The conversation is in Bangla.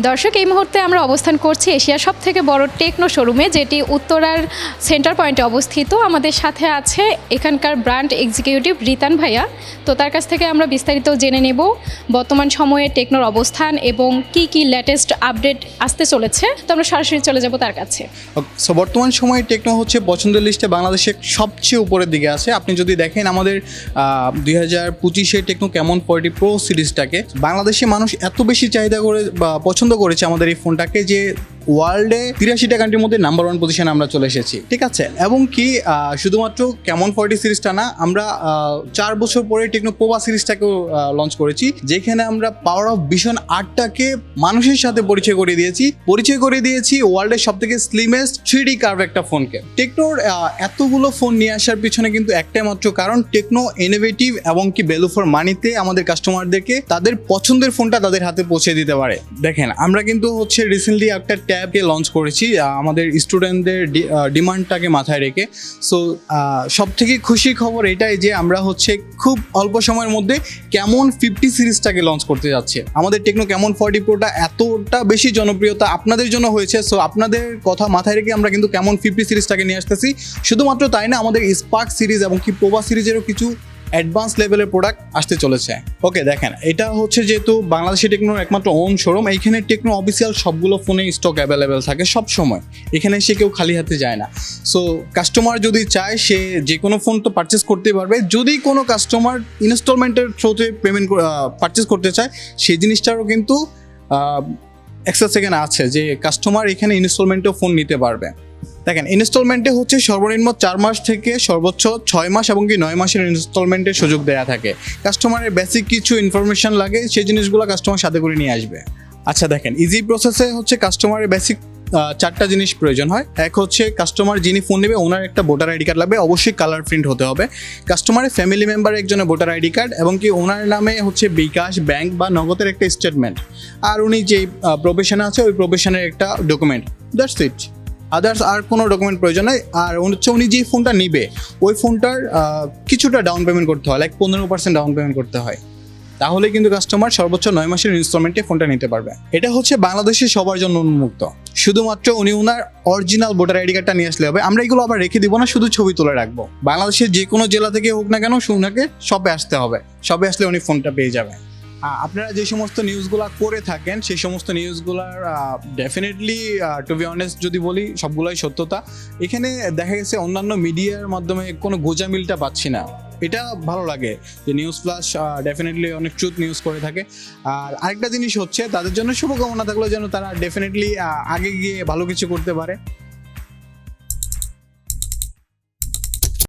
দর্শক, এই মুহূর্তে আমরা অবস্থান করছি এশিয়ার সবথেকে বড় টেকনো শোরুমে, যেটি উত্তরার সেন্টার পয়েন্টে অবস্থিত। আমাদের সাথে আছে এখানকার ব্র্যান্ড এক্সিকিউটিভ রিতান ভাইয়া। তো তার কাছ থেকে আমরা বিস্তারিত জেনে নেব বর্তমান সময়ে টেকনোর অবস্থান এবং কি লেটেস্ট আপডেট আসতে চলেছে। তো আমরা সরাসরি চলে যাব তার কাছে। সো বর্তমান সময়ে টেকনো হচ্ছে পছন্দের লিস্টে বাংলাদেশের সবচেয়ে উপরের দিকে আছে। আপনি যদি দেখেন আমাদের 2025 টেকনো ক্যামন 40 প্রো সিরিজটাকে বাংলাদেশে মানুষ এত বেশি চাহিদা করে বা পছন্দ করেছে আমাদের এই ফোনটাকে, যে ওয়ার্ল্ডে 83টা কান্ট্রির মধ্যে নাম্বার 1 পজিশনে আমরা চলে এসেছি। ঠিক আছে, এবং কি শুধুমাত্র ক্যামন 40 সিরিজটা না, আমরা 4 বছর পরে টেকনো পোভা সিরিজটাকেও লঞ্চ করেছি, যেখানে আমরা পাওয়ার অফ ভিশন 8টাকে মানুষের সাথে পরিচয় করিয়ে দিয়েছি ওয়ার্ল্ডের সবথেকে স্লিমেস্ট 3D কার্ভ একটা ফোনকে। টেকনোর এতগুলো ফোন নিয়ে আসার পিছনে কিন্তু একটাই মাত্র কারণ, টেকনো ইনোভেটিভ এবং কি ভ্যালু ফর মানিতে আমাদের কাস্টমারদেরকে তাদের পছন্দের ফোনটা তাদের হাতে পৌঁছে দিতে পারে। দেখেন, আমরা কিন্তু হচ্ছে রিসেন্টলি একটা ট্যাবকে লঞ্চ করেছি আমাদের স্টুডেন্টদের ডিমান্ডটাকে মাথায় রেখে। সো সব থেকে খুশি খবর এটাই যে আমরা হচ্ছে খুব অল্প সময়ের মধ্যে ক্যামন 50 সিরিজটাকে লঞ্চ করতে যাচ্ছি। আমাদের টেকনো ক্যামন 40 প্রোটা এতটা বেশি জনপ্রিয়তা আপনাদের জন্য হয়েছে। সো আপনাদের কথা মাথায় রেখে আমরা কিন্তু ক্যামন 50 সিরিজটাকে নিয়ে আসতেছি। শুধুমাত্র তাই না, আমাদের স্পার্ক সিরিজ এবং কি পোভা সিরিজেরও কিছু অ্যাডভান্স লেভেলের প্রোডাক্ট আসতে চলেছে। ওকে, দেখেন, এটা হচ্ছে যেহেতু বাংলাদেশি টেকনোর একমাত্র ওন শোরুম, এইখানে টেকনো অফিসিয়াল সবগুলো ফোনে স্টক অ্যাভেলেবেল থাকে সব সময়। এখানে সে কেউ খালি হাতে যায় না। সো কাস্টমার যদি চায় সে যে কোনো ফোন তো পারচেস করতে পারবে। যদি কোনো কাস্টমার ইনস্টলমেন্টের থ্রুতে পেমেন্ট পারচেস করতে চায়, সেই জিনিসটারও কিন্তু এক্সট্রা সেকেন্ড আছে, যে কাস্টমার এখানে ইনস্টলমেন্টেও ফোন নিতে পারবে। দেখেন, ইনস্টলমেন্টে হচ্ছে সর্বনিম্ন 4 মাস থেকে সর্বোচ্চ 6 মাস এবং কি 9 মাসের ইনস্টলমেন্টের সুযোগ দেওয়া থাকে। কাস্টমারের বেসিক কিছু ইনফরমেশন লাগে, সেই জিনিসগুলো কাস্টমার সাথে করে নিয়ে আসবে। আচ্ছা দেখেন, ইজি প্রসেসে হচ্ছে কাস্টমারের বেসিক 4টা জিনিস প্রয়োজন হয়। এক হচ্ছে কাস্টমার যিনি ফোন নেবে ওনার একটা ভোটার আইডি কার্ড লাগবে, অবশ্যই কালার প্রিন্ট হতে হবে। কাস্টমারের ফ্যামিলি মেম্বার একজনের ভোটার আইডি কার্ড এবং কি ওনার নামে হচ্ছে বিকাশ, ব্যাংক বা নগদের একটা স্টেটমেন্ট, আর উনি যেই প্রফেশনে আছে ওই প্রফেশনের একটা ডকুমেন্ট। দ্যাটস ইট, আদার্স আর কোনো ডকুমেন্ট প্রয়োজন নেই। আর হচ্ছে উনি যে ফোনটা নিবে ওই ফোনটার কিছুটা ডাউন পেমেন্ট করতে হয়, লাইক 15% ডাউন পেমেন্ট করতে হয়। তাহলে কিন্তু কাস্টমার সর্বোচ্চ 9 মাসের ইনস্টলমেন্টে ফোনটা নিতে পারবে। এটা হচ্ছে বাংলাদেশের সবার জন্য উন্মুক্ত। শুধুমাত্র উনি ওনার অরিজিনাল ভোটার আইডি কার্ডটা নিয়ে আসলে হবে। আমরা এগুলো আবার রেখে দিব না, শুধু ছবি তুলে রাখবো। বাংলাদেশের যে কোনো জেলা থেকে হোক না কেন, ওনাকে সবে আসতে হবে। সবে আসলে উনি ফোনটা পেয়ে যাবে। আপনারা যে সমস্ত নিউজগুলো করে থাকেন সেই সমস্ত নিউজগুলার ডেফিনেটলি টু বি অনেস্ট যদি বলি সবগুলোই সত্যতা। এখানে দেখা গেছে অন্যান্য মিডিয়ার মাধ্যমে কোনো গোজামিলটা পাচ্ছি না, এটা ভালো লাগে যে নিউজ ফ্লাশ ডেফিনেটলি অনেক ট্রুথ নিউজ করে থাকে। আর আরেকটা জিনিস হচ্ছে, তাদের জন্য শুভকামনা থাকলো যেন তারা ডেফিনেটলি আগে গিয়ে ভালো কিছু করতে পারে।